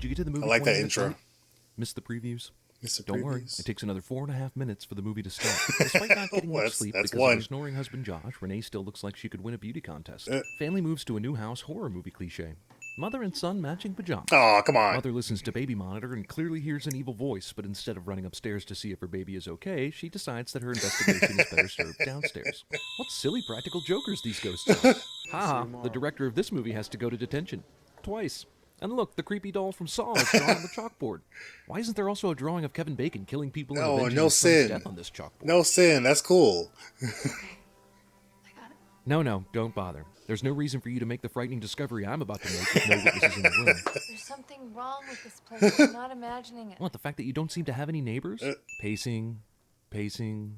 Did you get to the movie? I like that intro. Missed the previews? Mr. Don't worry, it takes another 4.5 minutes for the movie to start. Despite not getting much sleep because of her snoring husband Josh, Renee still looks like she could win a beauty contest. Family moves to a new house, horror movie cliche. Mother and son matching pajamas. Oh, come on. Mother listens to baby monitor and clearly hears an evil voice, but instead of running upstairs to see if her baby is okay, she decides that her investigation is better served downstairs. What silly practical jokers these ghosts are. Haha, the director of this movie has to go to detention. Twice. And look, the creepy doll from Saw is drawn on the chalkboard. Why isn't there also a drawing of Kevin Bacon killing people and avenging his son's death on this chalkboard? No sin. That's cool. No, don't bother. There's no reason for you to make the frightening discovery I'm about to make with no witnesses in the room. There's something wrong with this place. I'm not imagining it. What, the fact that you don't seem to have any neighbors? Pacing. That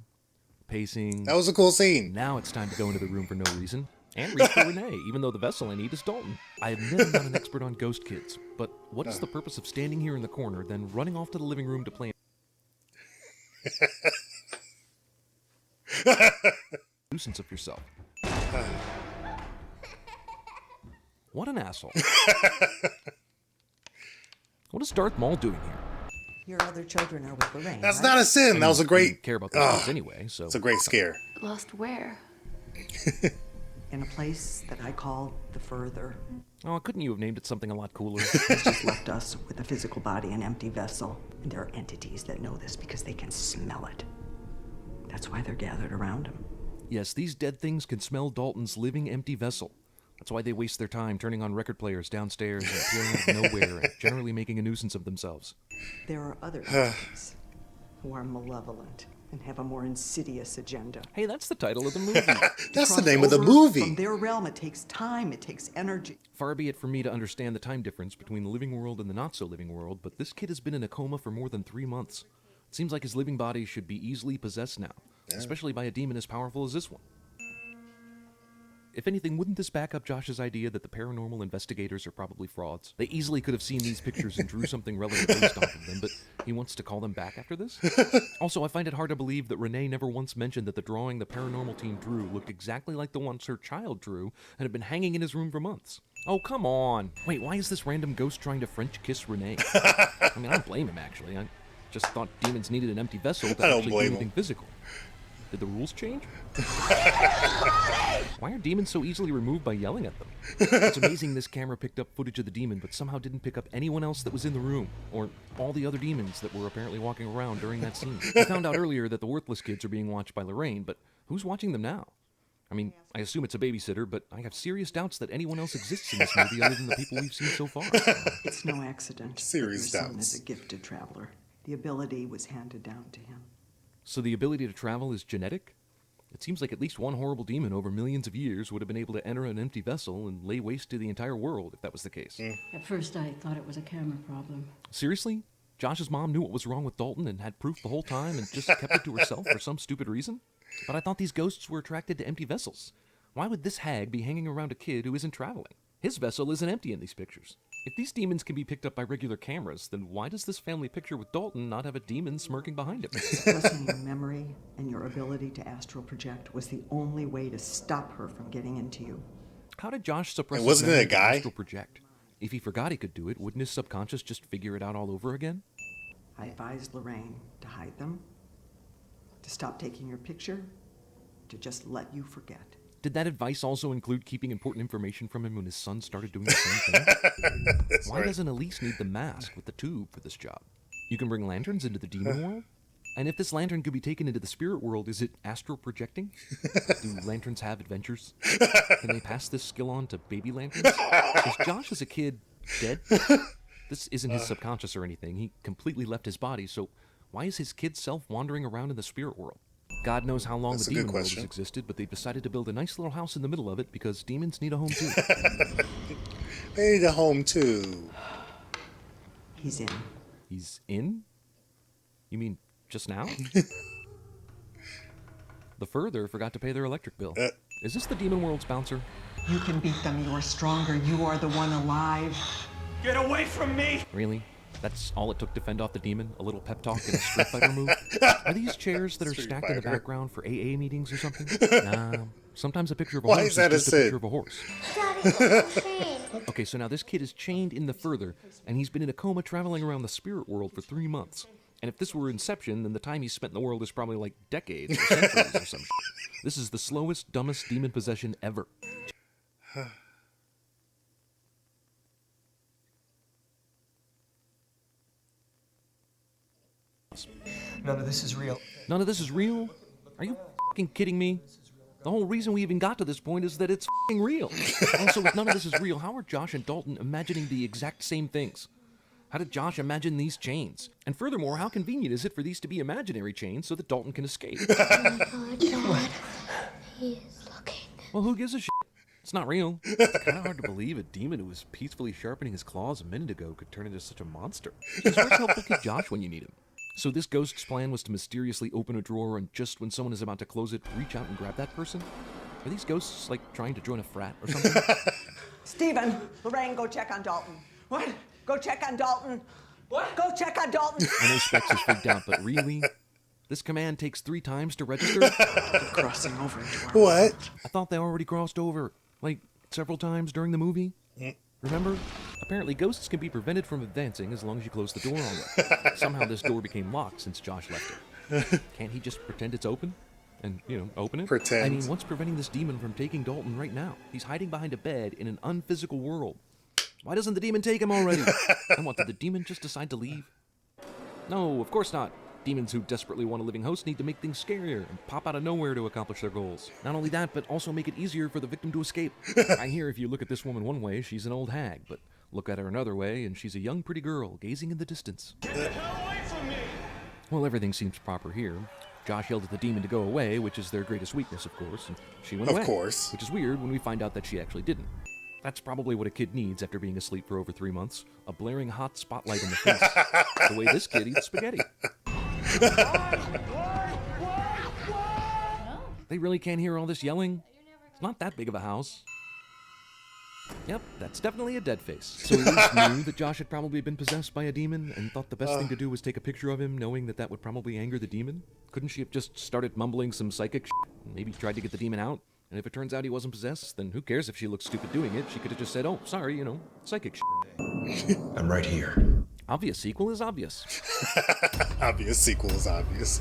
was a cool scene. Now it's time to go into the room for no reason. And reach for Renee, even though the vessel I need is Dalton. I admit I'm not an expert on ghost kids, but what is the purpose of standing here in the corner, then running off to the living room to play a nuisance of yourself? What an asshole. What is Darth Maul doing here? Your other children are with Lorraine. That's right? not a sin. That was a great... care about those kids anyway, so... It's a great scare. Lost where? In a place that I call the Further. Oh, couldn't you have named it something a lot cooler? He's just left us with a physical body, an empty vessel. And there are entities that know this because they can smell it. That's why they're gathered around him. Yes, these dead things can smell Dalton's living empty vessel. That's why they waste their time turning on record players downstairs and appearing out of nowhere and generally making a nuisance of themselves. There are other entities who are malevolent and have a more insidious agenda. Hey, that's the title of the movie. That's the name of the movie. From their realm, it takes time, it takes energy. Far be it from me to understand the time difference between the living world and the not-so-living world, but this kid has been in a coma for more than 3 months. It seems like his living body should be easily possessed now, especially by a demon as powerful as this one. If anything, wouldn't this back up Josh's idea that the paranormal investigators are probably frauds? They easily could have seen these pictures and drew something relevant based off of them, but he wants to call them back after this? Also, I find it hard to believe that Renee never once mentioned that the drawing the paranormal team drew looked exactly like the ones her child drew and had been hanging in his room for months. Oh, come on. Wait, why is this random ghost trying to French kiss Renee? I mean, I don't blame him, actually. I just thought demons needed an empty vessel to actually do anything physical. Did the rules change? Why are demons so easily removed by yelling at them? It's amazing this camera picked up footage of the demon, but somehow didn't pick up anyone else that was in the room, or all the other demons that were apparently walking around during that scene. We found out earlier that the worthless kids are being watched by Lorraine, but who's watching them now? I mean, I assume it's a babysitter, but I have serious doubts that anyone else exists in this movie other than the people we've seen so far. It's no accident. Serious that your son doubts. is a gifted traveler. The ability was handed down to him. So the ability to travel is genetic? It seems like at least one horrible demon over millions of years would have been able to enter an empty vessel and lay waste to the entire world if that was the case. At first I thought it was a camera problem. Seriously? Josh's mom knew what was wrong with Dalton and had proof the whole time and just kept it to herself for some stupid reason? But I thought these ghosts were attracted to empty vessels. Why would this hag be hanging around a kid who isn't traveling? His vessel isn't empty in these pictures. If these demons can be picked up by regular cameras, then why does this family picture with Dalton not have a demon smirking behind him? Suppressing your memory and your ability to astral project was the only way to stop her from getting into you. How did Josh suppress And wasn't his it a memory to guy? astral project? If he forgot he could do it, wouldn't his subconscious just figure it out all over again? I advised Lorraine to hide them, to stop taking your picture, to just let you forget. Did that advice also include keeping important information from him when his son started doing the same thing? Why doesn't Elise need the mask with the tube for this job? You can bring lanterns into the demon world? And if this lantern could be taken into the spirit world, is it astral projecting? Do lanterns have adventures? Can they pass this skill on to baby lanterns? Is Josh as a kid dead? This isn't his subconscious or anything. He completely left his body, so why is his kid self wandering around in the spirit world? God knows how long That's the a good demon world has question. existed, but they've decided to build a nice little house in the middle of it because demons need a home too. They need a home too. He's in. He's in? You mean just now? The Further forgot to pay their electric bill. Is this the Demon World's bouncer? You can beat them. You are stronger. You are the one alive. Get away from me! Really? That's all it took to fend off the demon? A little pep talk and a Street Fighter move? Are these chairs that are Street stacked in the Fighter. background for AA meetings or something? Nah, sometimes a picture of a Why horse is that a just a sin? picture of a horse. Daddy, I'm chained. Okay, so now this kid is chained in the further, and he's been in a coma traveling around the spirit world for 3 months. And if this were Inception, then the time he's spent in the world is probably like decades or centuries or some shit. This is the slowest, dumbest demon possession ever. None of this is real. None of this is real? Are you fucking kidding me? The whole reason we even got to this point is that it's fucking real. Also, if none of this is real, how are Josh and Dalton imagining the exact same things? How did Josh imagine these chains? And furthermore, how convenient is it for these to be imaginary chains so that Dalton can escape? Oh my God. He's looking. Well, who gives a shit? It's not real. It's kind of hard to believe a demon who was peacefully sharpening his claws a minute ago could turn into such a monster. Just where's helpful kid Josh when you need him? So this ghost's plan was to mysteriously open a drawer and just when someone is about to close it, reach out and grab that person? Are these ghosts, like, trying to join a frat or something? Stephen, Lorraine, go check on Dalton. What? Go check on Dalton. What? Go check on Dalton. I know Specs is freaked out, but really? This command takes 3 times to register? Crossing over into our What? I thought they already crossed over, like, several times during the movie. Remember? Apparently ghosts can be prevented from advancing as long as you close the door on them. Somehow this door became locked since Josh left it. Can't he just pretend it's open? And, open it? Pretend. I mean, what's preventing this demon from taking Dalton right now? He's hiding behind a bed in an unphysical world. Why doesn't the demon take him already? And what, did the demon just decide to leave? No, of course not. Demons who desperately want a living host need to make things scarier and pop out of nowhere to accomplish their goals. Not only that, but also make it easier for the victim to escape. I hear if you look at this woman one way, she's an old hag, but look at her another way, and she's a young, pretty girl gazing in the distance. Get the hell away from me! Well, everything seems proper here. Josh yelled at the demon to go away, which is their greatest weakness, of course, and she went away. Of course. Which is weird when we find out that she actually didn't. That's probably what a kid needs after being asleep for over 3 months. A blaring hot spotlight in the face. The way this kid eats spaghetti. They really can't hear all this yelling? It's not that big of a house. Yep, that's definitely a dead face. So he at least knew that Josh had probably been possessed by a demon and thought the best thing to do was take a picture of him, knowing that that would probably anger the demon? Couldn't she have just started mumbling some psychic shit and maybe tried to get the demon out? And if it turns out he wasn't possessed, then who cares if she looks stupid doing it? She could have just said, oh, sorry, psychic shit. I'm right here. Obvious sequel is obvious. Obvious sequel is obvious.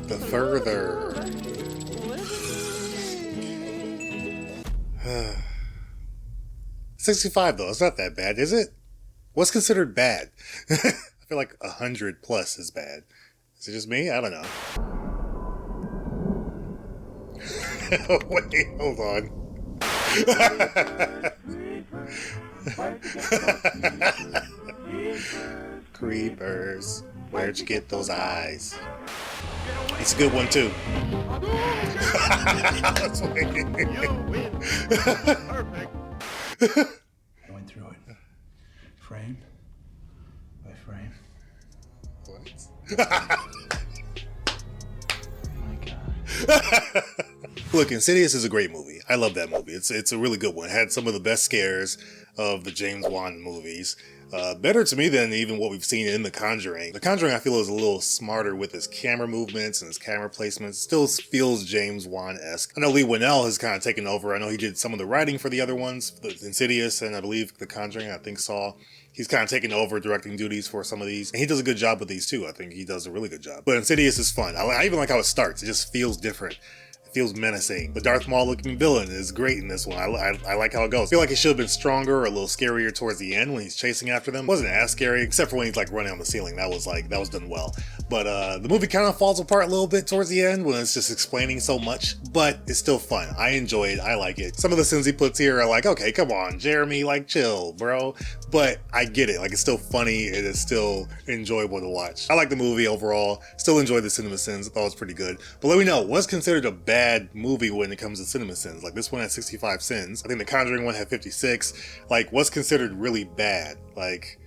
The further. 65 though, it's not that bad, is it? What's considered bad? I feel like 100 plus is bad. Is it just me? I don't know. Wait, hold on. Creepers, where'd you get those eyes? It's a good one too. That's Perfect. I went through it. Frame by frame. My God. Look, Insidious is a great movie. I love that movie. It's a really good one. It had some of the best scares of the James Wan movies. Better to me than even what we've seen in The Conjuring. The Conjuring, I feel, is a little smarter with his camera movements and his camera placements. Still feels James Wan-esque. I know Lee Winnell has kind of taken over. I know he did some of the writing for the other ones, the Insidious, and I believe The Conjuring, I think Saw. He's kind of taken over directing duties for some of these. And he does a good job with these too. I think he does a really good job. But Insidious is fun. I even like how it starts. It just feels different. It feels menacing. The Darth Maul looking villain is great in this one. I like how it goes. I feel like it should have been stronger or a little scarier towards the end when he's chasing after them. It wasn't as scary, except for when he's like running on the ceiling. That was done well. But the movie kind of falls apart a little bit towards the end when it's just explaining so much. But it's still fun. I enjoy it. I like it. Some of the sins he puts here are like, okay, come on, Jeremy, like chill, bro. But I get it. Like, it's still funny. It is still enjoyable to watch. I like the movie overall. Still enjoy the CinemaSins. I thought it was pretty good. But let me know, what's considered a bad movie when it comes to CinemaSins? Like, this one had 65 sins. I think the Conjuring one had 56. Like, what's considered really bad? Like,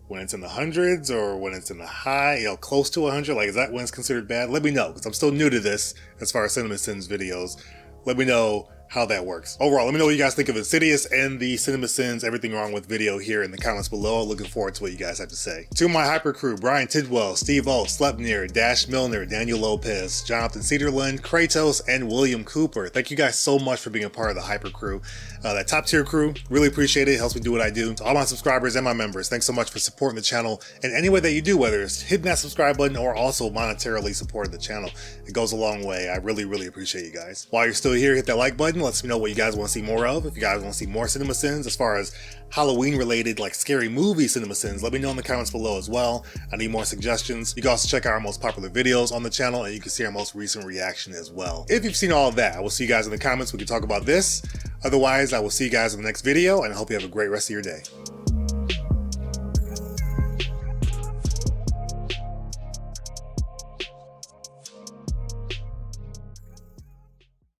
when it's in the hundreds or when it's in the high, close to 100? Like, is that when it's considered bad? Let me know, because I'm still new to this as far as CinemaSins videos. Let me know how that works. Overall, let me know what you guys think of Insidious and the CinemaSins Everything Wrong with Video here in the comments below. Looking forward to what you guys have to say. To my hyper crew, Brian Tidwell, Steve O, Slepnir, Dash Milner, Daniel Lopez, Jonathan Cedarland, Kratos, and William Cooper. Thank you guys so much for being a part of the hyper crew. That top tier crew, really appreciate it. Helps me do what I do. To all my subscribers and my members, thanks so much for supporting the channel in any way that you do, whether it's hitting that subscribe button or also monetarily supporting the channel. It goes a long way. I really appreciate you guys. While you're still here, hit that like button. Lets me know what you guys want to see more of. If you guys want to see more CinemaSins as far as Halloween related, like scary movie CinemaSins, let me know in the comments below as well. I need more suggestions. You can also check out our most popular videos on the channel, and you can see our most recent reaction as well. If you've seen all of that, I will see you guys in the comments. We can talk about this. Otherwise, I will see you guys in the next video, and I hope you have a great rest of your day.